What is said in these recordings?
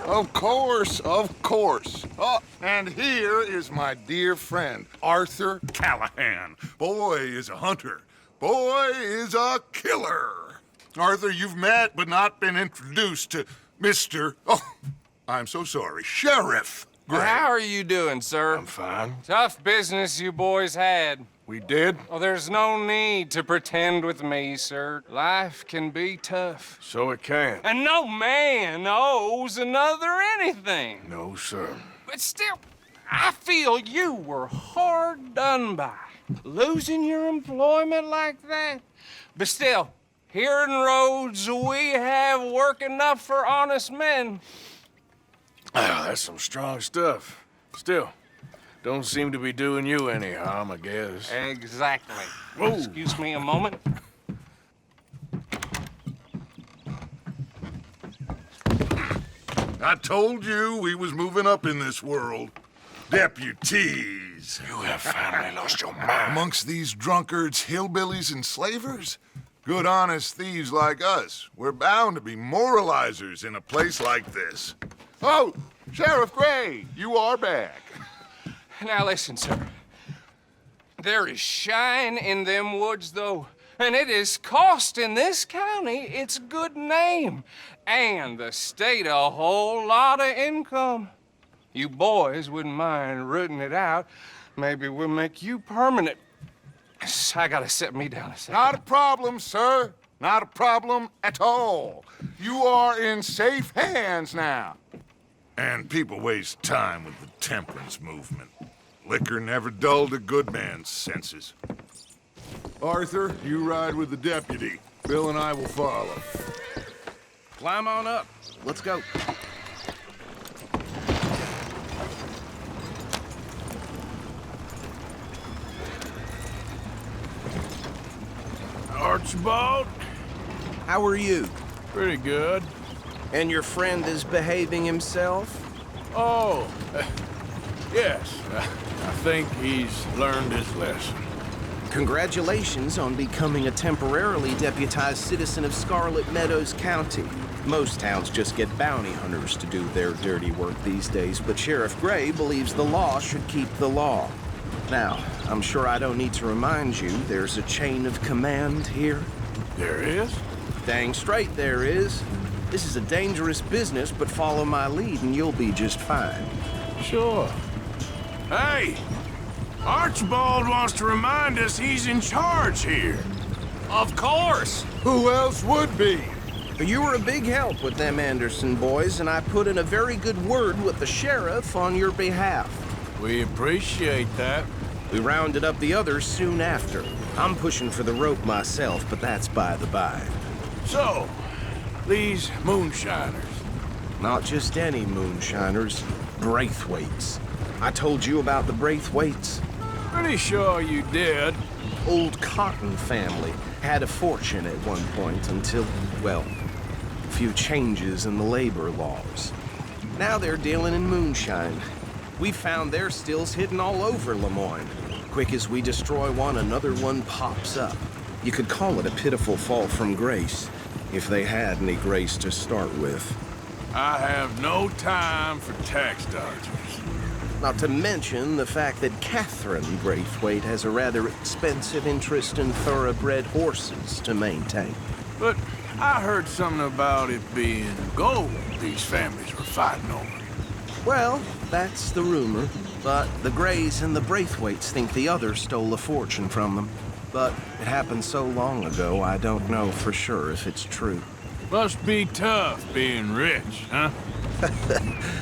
Of course, of course. Oh, and here is my dear friend, Arthur Callahan. Boy is a hunter. Boy is a killer. Arthur, you've met but not been introduced to Mr. Oh, I'm so sorry, Sheriff Gray. How are you doing, sir? I'm fine. Tough business you boys had. We did? Oh, there's no need to pretend with me, sir. Life can be tough. So it can. And no man owes another anything. No, sir. But still, I feel you were hard done by. Losing your employment like that. But still, here in Rhodes, we have work enough for honest men. Oh, that's some strong stuff. Still, don't seem to be doing you any harm, I guess. Exactly. Whoa. Excuse me a moment. I told you we was moving up in this world. Deputies. You have finally lost your mind. Amongst these drunkards, hillbillies, and slavers? Good, honest thieves like us. We're bound to be moralizers in a place like this. Oh, Sheriff Gray, you are back. Now listen, sir. There is shine in them woods, though, and it is costing this county its good name and the state a whole lot of income. You boys wouldn't mind rooting it out. Maybe we'll make you permanent. I gotta set me down a second. Not a problem, sir. Not a problem at all. You are in safe hands now. And people waste time with the temperance movement. Liquor never dulled a good man's senses. Arthur, you ride with the deputy. Bill and I will follow. Climb on up. Let's go. Archibald? How are you? Pretty good. And your friend is behaving himself? Oh, yes. I think he's learned his lesson. Congratulations on becoming a temporarily deputized citizen of Scarlett Meadows County. Most towns just get bounty hunters to do their dirty work these days, but Sheriff Gray believes the law should keep the law. Now, I'm sure I don't need to remind you there's a chain of command here. There is? Dang straight there is. This is a dangerous business, but follow my lead and you'll be just fine. Sure. Hey! Archibald wants to remind us he's in charge here. Of course. Who else would be? You were a big help with them Anderson boys, and I put in a very good word with the sheriff on your behalf. We appreciate that. We rounded up the others soon after. I'm pushing for the rope myself, but that's by the by. So, these moonshiners. Not just any moonshiners, Braithwaites. I told you about the Braithwaites. Pretty sure you did. Old Cotton family had a fortune at one point until, well, a few changes in the labor laws. Now they're dealing in moonshine. We found their stills hidden all over Lemoyne. Quick as we destroy one, another one pops up. You could call it a pitiful fall from grace, if they had any grace to start with. I have no time for tax dodgers. Not to mention the fact that Catherine Braithwaite has a rather expensive interest in thoroughbred horses to maintain. But I heard something about it being gold these families were fighting over. Well, that's the rumor. But the Grays and the Braithwaites think the other stole a fortune from them. But it happened so long ago, I don't know for sure if it's true. Must be tough being rich, huh?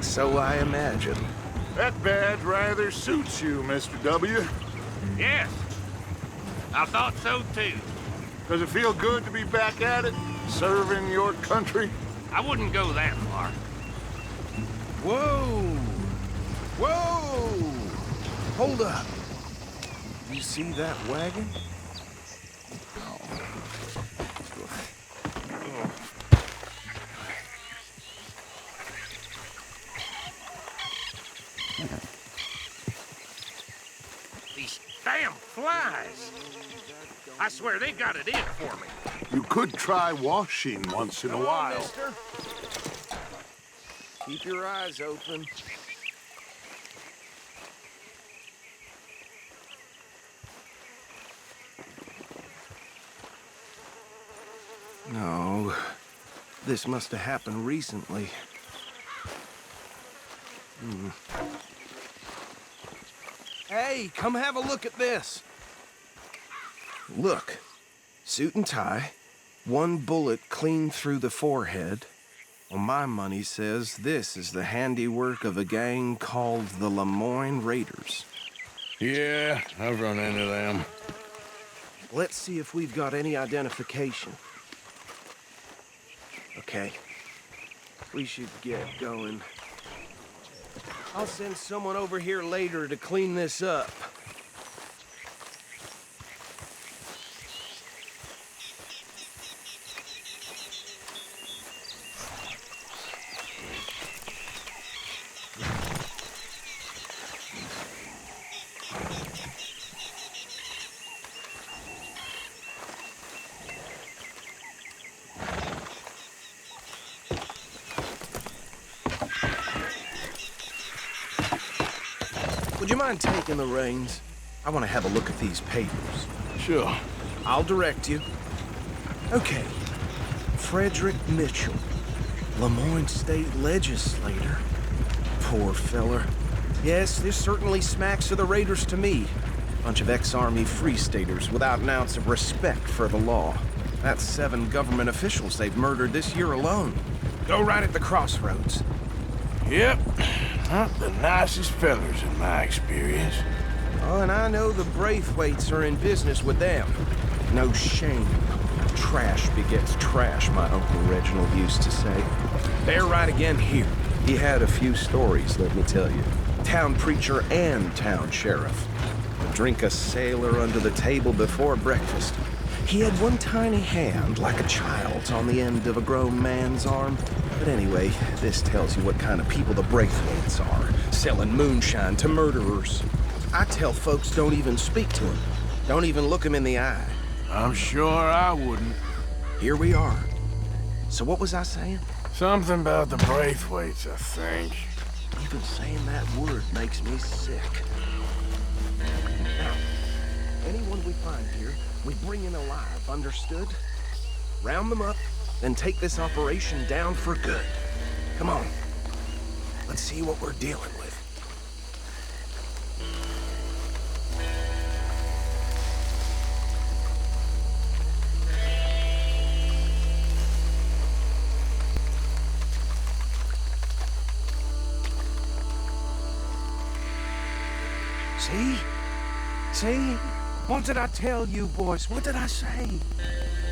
So I imagine. That badge rather suits you, Mr. W. Yes, I thought so too. Does it feel good to be back at it, serving your country? I wouldn't go that far. Whoa! Whoa! Hold up. You see that wagon? These damn flies. I swear they got it in for me. You could try washing once in a while. Mister. Keep your eyes open. No, this must have happened recently. Hey, come have a look at this. Look, suit and tie, one bullet clean through the forehead. Well, my money says this is the handiwork of a gang called the Lemoyne Raiders. Yeah, I've run into them. Let's see if we've got any identification. Okay, we should get going. I'll send someone over here later to clean this up. Would you mind taking the reins? I want to have a look at these papers. Sure. I'll direct you. Okay. Fredrick Mitchell, Lemoyne State Legislator. Poor feller. Yes, this certainly smacks of the Raiders to me. Bunch of ex-Army Free Staters without an ounce of respect for the law. That's 7 government officials they've murdered this year alone. Go right at the crossroads. Yep. Not the nicest fellers in my experience. Oh, and I know the Braithwaites are in business with them. No shame. Trash begets trash, my Uncle Reginald used to say. They're right again here. He had a few stories, let me tell you. Town preacher and town sheriff. Would drink a sailor under the table before breakfast. He had one tiny hand, like a child's, on the end of a grown man's arm. But anyway, this tells you what kind of people the Braithwaites are, selling moonshine to murderers. I tell folks don't even speak to them. Don't even look them in the eye. I'm sure I wouldn't. Here we are. So what was I saying? Something about the Braithwaites, I think. Even saying that word makes me sick. Now, anyone we find here, we bring in alive, understood? Round them up, then take this operation down for good. Come on. Let's see what we're dealing with. See? See? What did I tell you, boys? What did I say?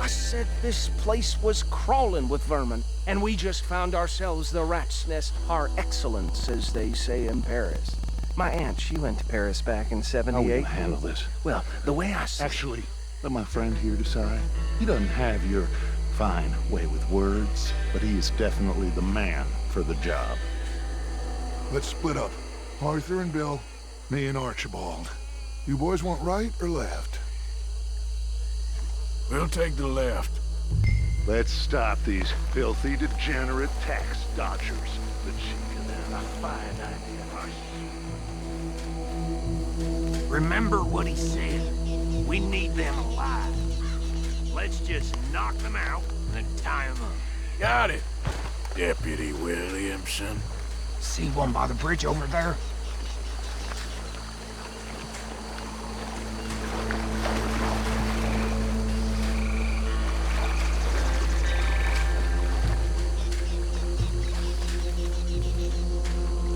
I said this place was crawling with vermin, and we just found ourselves the rat's nest par excellence, as they say in Paris. My aunt, she went to Paris back in '78. How will you handle this? Well, the way I see Actually, let my friend here decide. He doesn't have your fine way with words, but he is definitely the man for the job. Let's split up. Arthur and Bill, me and Archibald. You boys want right or left? We'll take the left. Let's stop these filthy, degenerate tax dodgers. The chicken and a fine idea. Remember what he said. We need them alive. Let's just knock them out and tie them up. Got it, Deputy Williamson. See one by the bridge over there?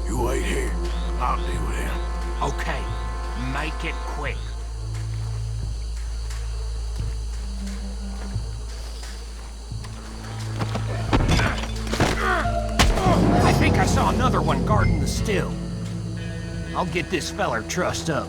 You wait here. I'll deal with him. Okay, make it quick. I think I saw another one guarding the still. I'll get this feller trussed up.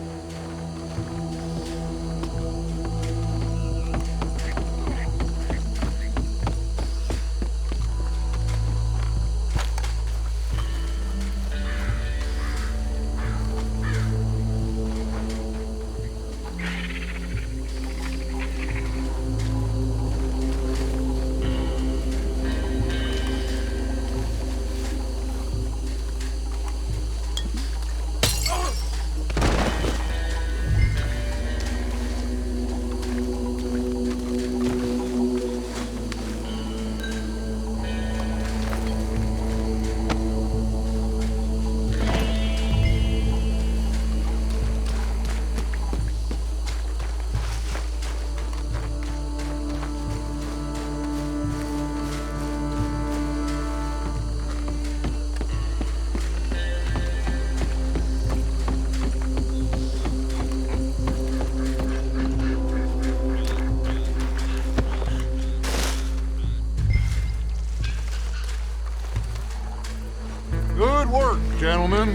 work, gentlemen.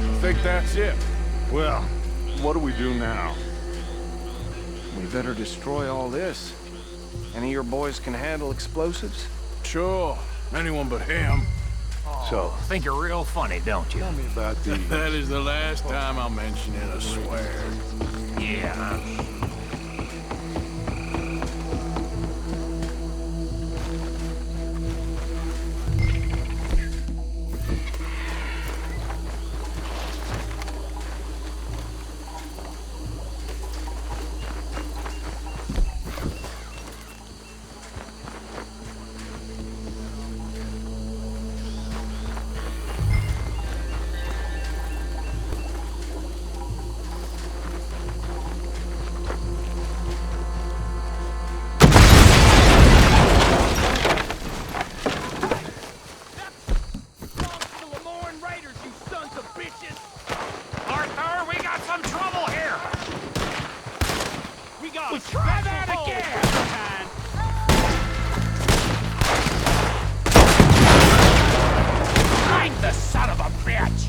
I think that's it. Well, what do we do now? We better destroy all this. Any of your boys can handle explosives? Sure. Anyone but him. So, Think you're real funny, don't you? tell me about the... That is the last time I'll mention it, I swear. Yeah. The Lemoyne Raiders, you sons of bitches! Arthur, we got some trouble here! We got try that again! Find the son of a bitch!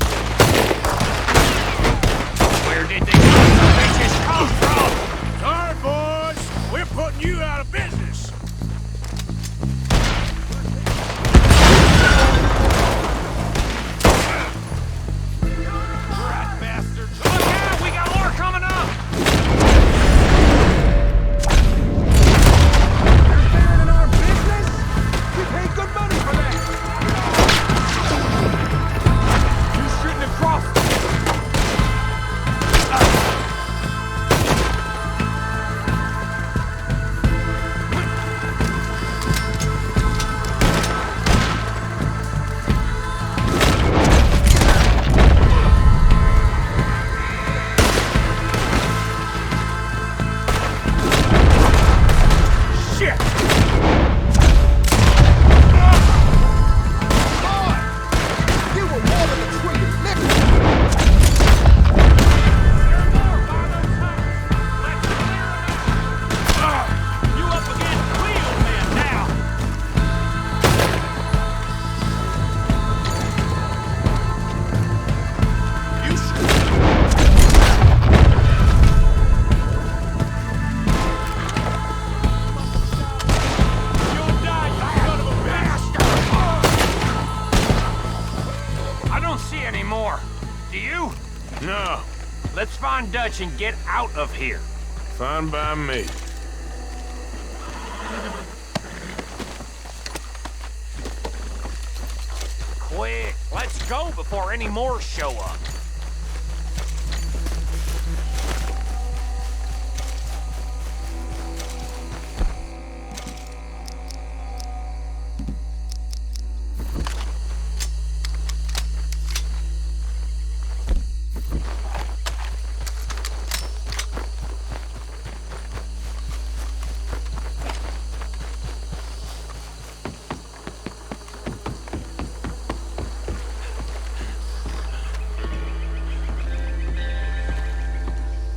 Where did the sons of bitches come from? Sorry, boys. We're putting you out of business. Rat bastards! Look out! We got more coming up! Interfering in our business? We pay good money for that! You shouldn't have crossed. Shit! You were more than a tree of liquor. You up against wheel men now! You should. You'll die, you son of a bastard! I don't see any more. Do you? No. Let's find Dutch and get out of here. Fine by me. Quick, let's go before any more show up.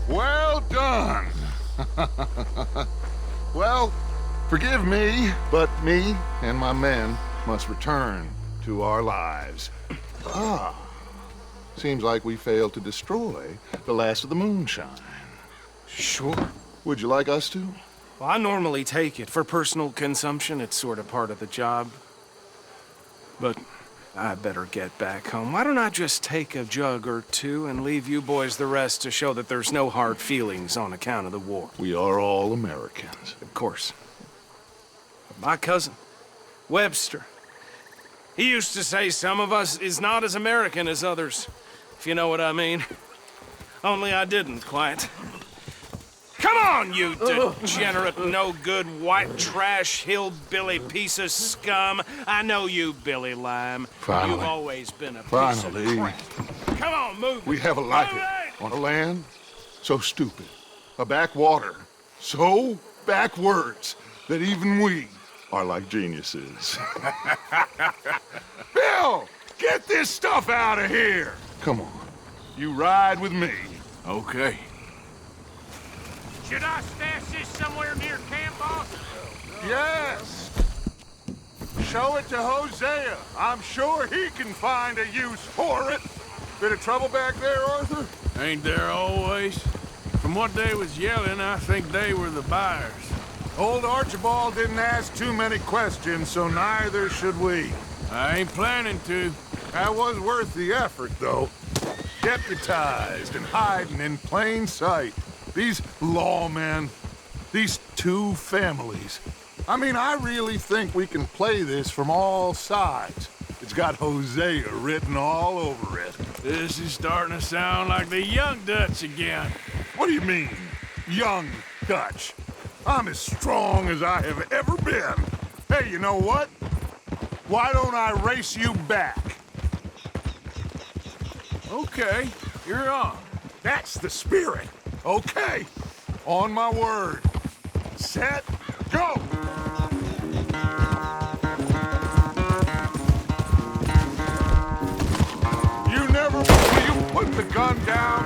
Well done. Well, forgive me, but me and my men must return to our lives. Seems like we failed to destroy the last of the moonshine. Sure. Would you like us to? Well, I normally take it. For personal consumption, it's sort of part of the job. But I better get back home. Why don't I just take a jug or two and leave you boys the rest to show that there's no hard feelings on account of the war? We are all Americans. Of course. But my cousin, Webster, he used to say some of us is not as American as others, if you know what I mean. Only I didn't quite. Come on, you degenerate, no-good, white trash, hillbilly piece of scum. I know you, Billy Lime. Finally. You've always been a piece Finally. of crap. Come on, move. We have a like it on a land so stupid, a backwater so backwards that even we are like geniuses. Bill, get this stuff out of here. Come on, you ride with me. Okay. Should I stash this somewhere near camp, boss? Yes. show it to Hosea. I'm sure he can find a use for it. Bit of trouble back there, Arthur? Ain't there always? From what they was yelling, I think they were the buyers. Old Archibald didn't ask too many questions, so neither should we. I ain't planning to. That was worth the effort, though. Deputized and hiding in plain sight. These lawmen, these two families. I mean, I really think we can play this from all sides. It's got Hosea written all over it. This is starting to sound like the young Dutch again. What do you mean, young Dutch? I'm as strong as I have ever been. Hey, you know what? Why don't I race you back? Okay, you're on. That's the spirit. Okay, on my word. Set, go! Will you put the gun down?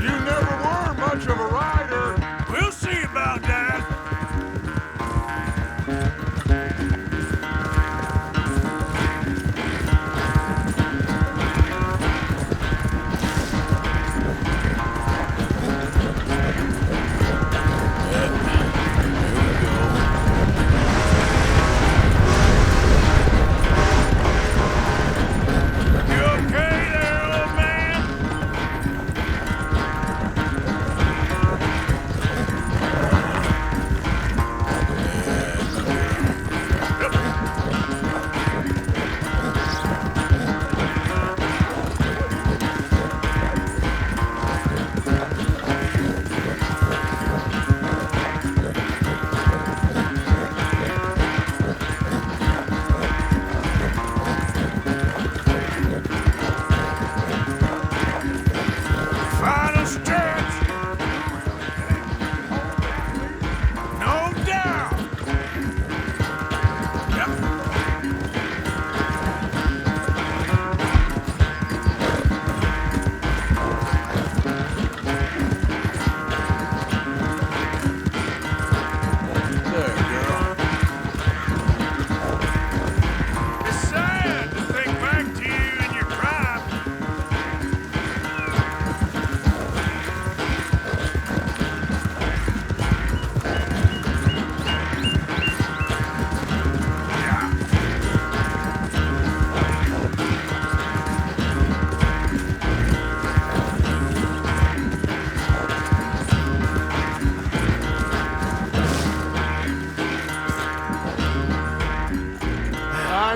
You never were much of a rider. We'll see about that.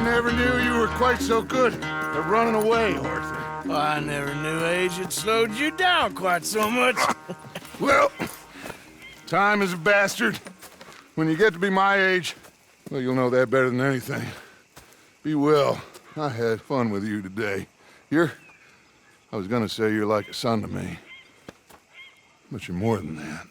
I never knew you were quite so good at running away, Arthur. Well, I never knew age had slowed you down quite so much. Well, time is a bastard. When you get to be my age, well, you'll know that better than anything. Be well. I had fun with you today. I was gonna say you're like a son to me. But you're more than that.